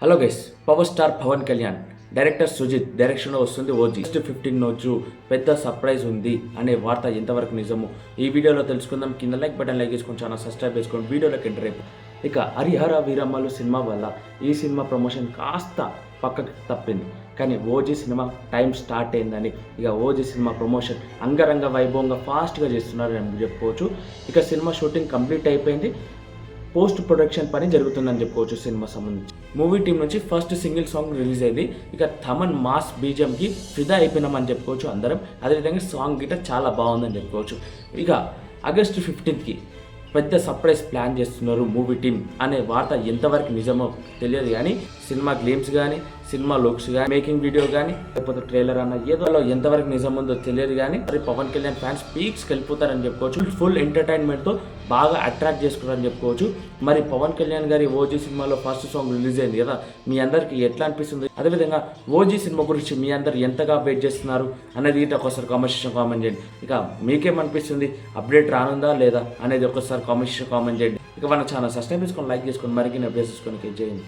Hello guys, power star Pawan Kalyan director Sujeeth డైరెక్షన్లో వస్తుంది OG. Next 15 రోజు పెద్ద సర్ప్రైజ్ ఉంది అనే వార్త ఎంతవరకు నిజము ఈ వీడియోలో తెలుసుకుందాం. కింద లైక్ బటన్ లైక్ చేసుకొని ఛానల్ సబ్స్క్రైబ్ చేసుకొని వీడియోలోకి ఎంటర్ అయిపో. ఇక హరిహర వీరమ్మలు సినిమా వల్ల ఈ సినిమా ప్రమోషన్ కాస్త పక్కకు తప్పింది. కానీ ఓజీ సినిమా టైం స్టార్ట్ అయిందని ఇక ఓజీ సినిమా ప్రమోషన్ అంగరంగ వైభవంగా ఫాస్ట్గా చేస్తున్నారు అని చెప్పుకోవచ్చు. ఇక సినిమా షూటింగ్ కంప్లీట్ అయిపోయింది. పోస్ట్ ప్రొడక్షన్ పని జరుగుతుందని చెప్పుకోవచ్చు. సినిమా సంబంధించి మూవీ టీం నుంచి ఫస్ట్ సింగిల్ సాంగ్ రిలీజ్ అయింది. ఇక థమన్ మాస్ బీజిఎంకి ఫిదా అయిపోయినామని చెప్పుకోవచ్చు అందరం. అదేవిధంగా సాంగ్ గిట్ట చాలా బాగుందని చెప్పుకోవచ్చు. ఇక ఆగస్టు 15కి పెద్ద సర్ప్రైజ్ ప్లాన్ చేస్తున్నారు మూవీ టీం అనే వార్త ఎంతవరకు నిజమో తెలియదు. కానీ సినిమా గ్లిమ్స్ కానీ సినిమా లుక్స్ కానీ మేకింగ్ వీడియో కానీ లేకపోతే ట్రైలర్ అన్న ఏదో ఎంతవరకు నిజం ఉందో తెలియదు. కానీ మరి పవన్ కళ్యాణ్ ఫ్యాన్స్ పీక్స్కి వెళ్ళిపోతారని చెప్పుకోవచ్చు. ఫుల్ ఎంటర్టైన్మెంట్తో బాగా అట్రాక్ట్ చేసుకున్నారని చెప్పుకోవచ్చు. మరి పవన్ కళ్యాణ్ గారి ఓజీ సినిమాలో ఫస్ట్ సాంగ్ రిలీజ్ అయింది కదా, మీ అందరికి ఎట్లా అనిపిస్తుంది? అదేవిధంగా ఓజీ సినిమా గురించి మీ అందరు ఎంతగా వెయిట్ చేస్తున్నారు అనేది ఒకసారి కామెంట్ చేయండి. ఇక మీకేమనిపిస్తుంది, అప్డేట్ రానుందా లేదా అనేది ఒకసారి కామెంట్ చేయండి. ఇక మన ఛానల్ సబ్స్క్రైబ్ చేసుకొని లైక్ చేసుకొని మరిన్ని అప్డేట్స్ చేసుకొని చేయండి.